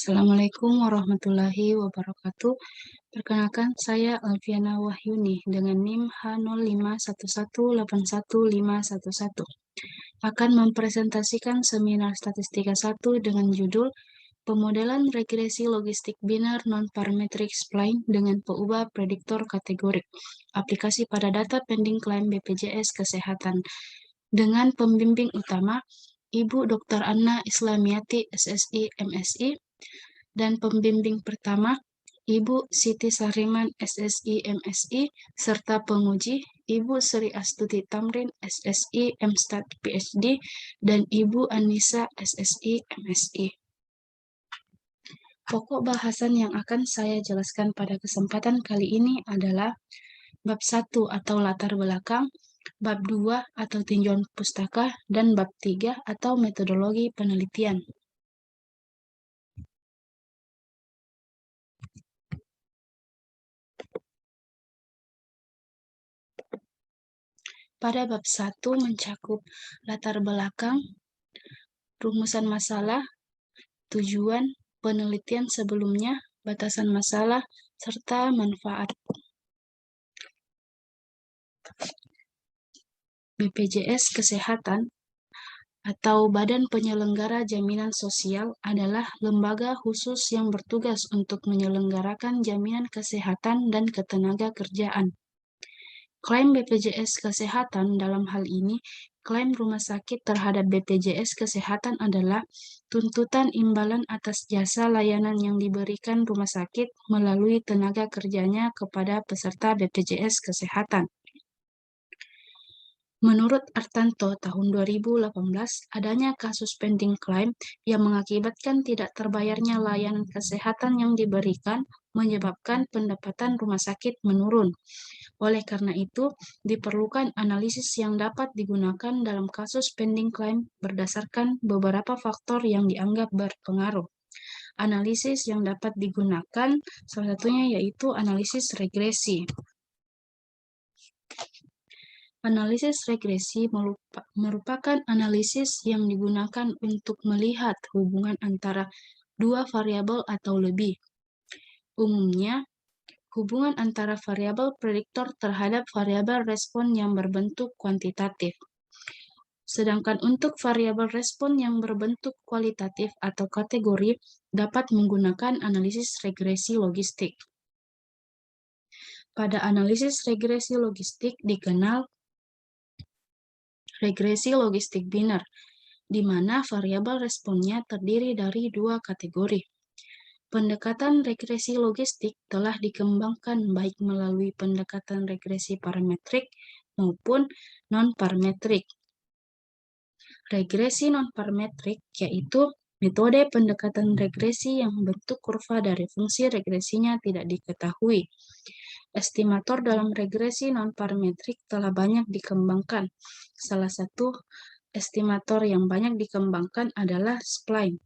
Assalamualaikum warahmatullahi wabarakatuh. Perkenalkan, saya Alfiana Wahyuni dengan NIM H0511811511. Akan mempresentasikan seminar statistika 1 dengan judul Pemodelan Regresi Logistik Biner Non-Parametric Spline dengan Peubah Prediktor Kategorik, aplikasi pada data pending klaim BPJS Kesehatan, dengan pembimbing utama Ibu Dr. Anna Islamiati, SSI, MSI, dan pembimbing pertama Ibu Siti Sariman, SSI, MSI, serta penguji Ibu Sri Astuti Tamrin, SSI, MStat, PhD, dan Ibu Anissa, SSI, MSI. Pokok bahasan yang akan saya jelaskan pada kesempatan kali ini adalah bab 1 atau latar belakang, bab 2 atau tinjauan pustaka, dan bab 3 atau metodologi penelitian. Pada bab 1 mencakup latar belakang, rumusan masalah, tujuan, penelitian sebelumnya, batasan masalah, serta manfaat. BPJS Kesehatan atau Badan Penyelenggara Jaminan Sosial adalah lembaga khusus yang bertugas untuk menyelenggarakan jaminan kesehatan dan ketenagakerjaan. Klaim BPJS Kesehatan dalam hal ini, klaim rumah sakit terhadap BPJS Kesehatan adalah tuntutan imbalan atas jasa layanan yang diberikan rumah sakit melalui tenaga kerjanya kepada peserta BPJS Kesehatan. Menurut Artanto tahun 2018, adanya kasus pending claim yang mengakibatkan tidak terbayarnya layanan kesehatan yang diberikan menyebabkan pendapatan rumah sakit menurun. Oleh karena itu, diperlukan analisis yang dapat digunakan dalam kasus pending claim berdasarkan beberapa faktor yang dianggap berpengaruh. Analisis yang dapat digunakan salah satunya yaitu analisis regresi. Analisis regresi merupakan analisis yang digunakan untuk melihat hubungan antara dua variabel atau lebih. Umumnya, hubungan antara variabel prediktor terhadap variabel respon yang berbentuk kuantitatif. Sedangkan untuk variabel respon yang berbentuk kualitatif atau kategori dapat menggunakan analisis regresi logistik. Pada analisis regresi logistik dikenal regresi logistik biner, di mana variabel responnya terdiri dari dua kategori. Pendekatan regresi logistik telah dikembangkan baik melalui pendekatan regresi parametrik maupun non-parametrik. Regresi non-parametrik yaitu metode pendekatan regresi yang bentuk kurva dari fungsi regresinya tidak diketahui. Estimator dalam regresi non-parametrik telah banyak dikembangkan. Salah satu estimator yang banyak dikembangkan adalah spline,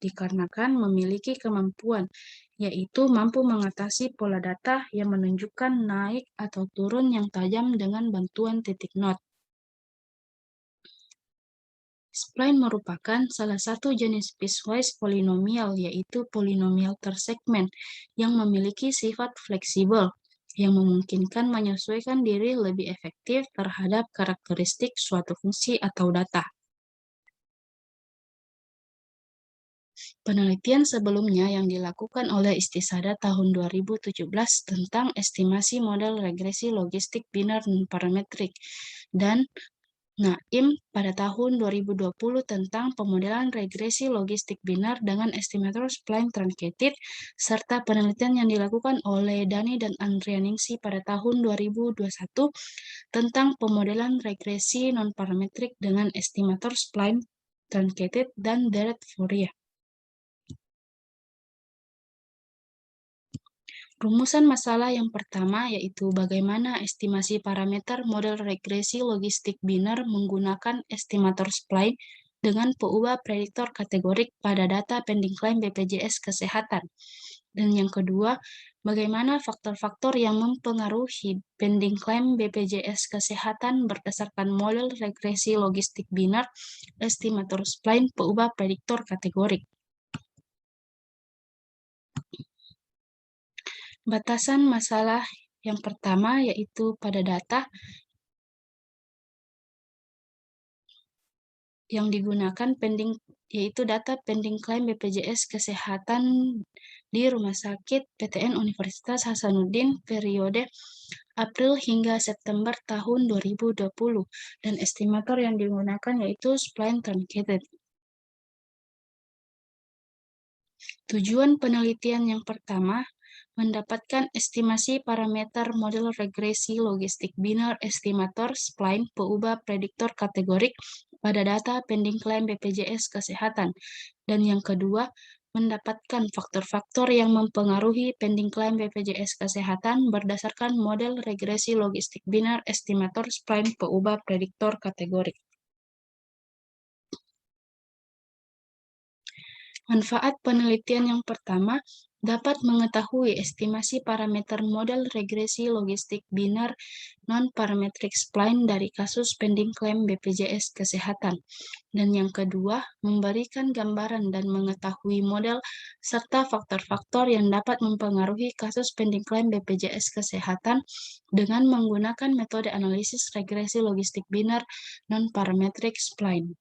dikarenakan memiliki kemampuan, yaitu mampu mengatasi pola data yang menunjukkan naik atau turun yang tajam dengan bantuan titik not. Spline merupakan salah satu jenis piecewise polinomial, yaitu polinomial tersegmen, yang memiliki sifat fleksibel, yang memungkinkan menyesuaikan diri lebih efektif terhadap karakteristik suatu fungsi atau data. Penelitian sebelumnya yang dilakukan oleh Istisada tahun 2017 tentang estimasi model regresi logistik biner non-parametrik dan Naim pada tahun 2020 tentang pemodelan regresi logistik biner dengan estimator spline truncated, serta penelitian yang dilakukan oleh Dani dan Andrianingsi pada tahun 2021 tentang pemodelan regresi non-parametrik dengan estimator spline truncated dan Deret Fourier. Rumusan masalah yang pertama yaitu bagaimana estimasi parameter model regresi logistik biner menggunakan estimator spline dengan peubah prediktor kategorik pada data pending claim BPJS Kesehatan. Dan yang kedua, bagaimana faktor-faktor yang mempengaruhi pending claim BPJS Kesehatan berdasarkan model regresi logistik biner, estimator spline, peubah prediktor kategorik. Batasan masalah yang pertama yaitu pada data yang digunakan yaitu data pending klaim BPJS Kesehatan di Rumah Sakit PTN Universitas Hasanuddin periode April hingga September tahun 2020 dan estimator yang digunakan yaitu spline truncated. Tujuan penelitian yang pertama mendapatkan estimasi parameter model regresi logistik binar estimator spline peubah prediktor kategorik pada data pending klaim BPJS Kesehatan. Dan yang kedua, mendapatkan faktor-faktor yang mempengaruhi pending klaim BPJS Kesehatan berdasarkan model regresi logistik binar estimator spline peubah prediktor kategorik. Manfaat penelitian yang pertama dapat mengetahui estimasi parameter model regresi logistik binar non-parametric spline dari kasus pending klaim BPJS Kesehatan. Dan yang kedua, memberikan gambaran dan mengetahui model serta faktor-faktor yang dapat mempengaruhi kasus pending klaim BPJS Kesehatan dengan menggunakan metode analisis regresi logistik binar non-parametric spline.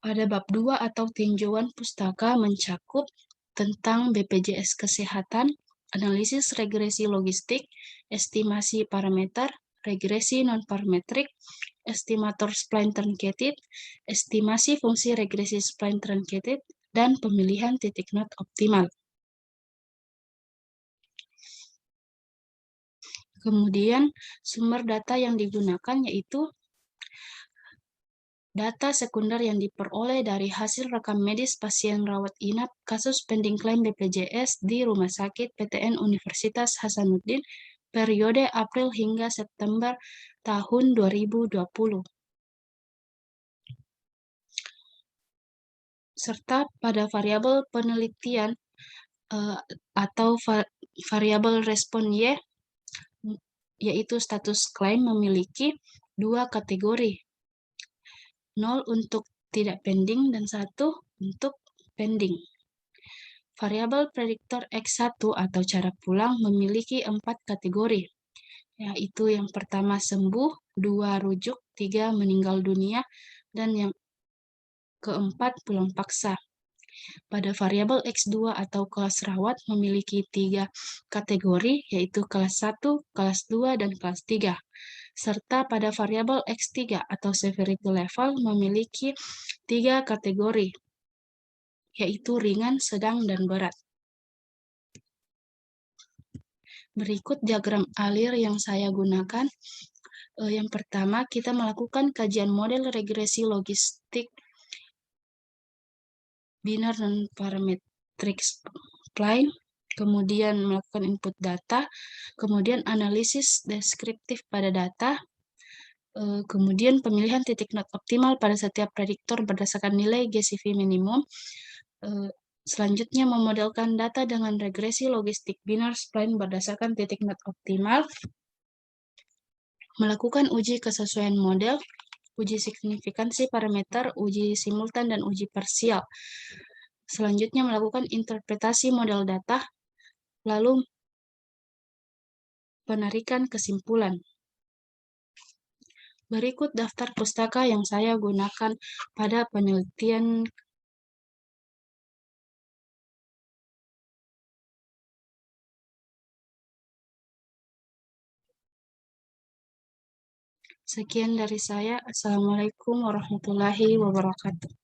Pada bab 2 atau tinjauan pustaka mencakup tentang BPJS Kesehatan, analisis regresi logistik, estimasi parameter, regresi non-parametrik, estimator spline truncated, estimasi fungsi regresi spline truncated, dan pemilihan titik not optimal. Kemudian, sumber data yang digunakan yaitu data sekunder yang diperoleh dari hasil rekam medis pasien rawat inap kasus pending klaim BPJS di Rumah Sakit PTN Universitas Hasanuddin periode April hingga September tahun 2020. Serta pada variabel penelitian atau variabel respon Y, yaitu status klaim memiliki dua kategori, 0 untuk tidak pending dan 1 untuk pending. Variabel prediktor X1 atau cara pulang memiliki 4 kategori, yaitu yang pertama sembuh, 2 rujuk, 3 meninggal dunia, dan yang keempat pulang paksa. Pada variabel X2 atau kelas rawat memiliki 3 kategori, yaitu kelas 1, kelas 2, dan kelas 3. Serta pada variabel X3 atau severity level memiliki 3 kategori, yaitu ringan, sedang, dan berat. Berikut diagram alir yang saya gunakan. Yang pertama, kita melakukan kajian model regresi logistik binar non-parametric spline, kemudian melakukan input data, kemudian analisis deskriptif pada data, kemudian pemilihan titik not optimal pada setiap prediktor berdasarkan nilai GCV minimum. Selanjutnya memodelkan data dengan regresi logistik binar spline berdasarkan titik not optimal, melakukan uji kesesuaian model, uji signifikansi parameter, uji simultan, dan uji parsial. Selanjutnya melakukan interpretasi model data, lalu penarikan kesimpulan. Berikut daftar pustaka yang saya gunakan pada penelitian. Sekian dari saya. Assalamualaikum warahmatullahi wabarakatuh.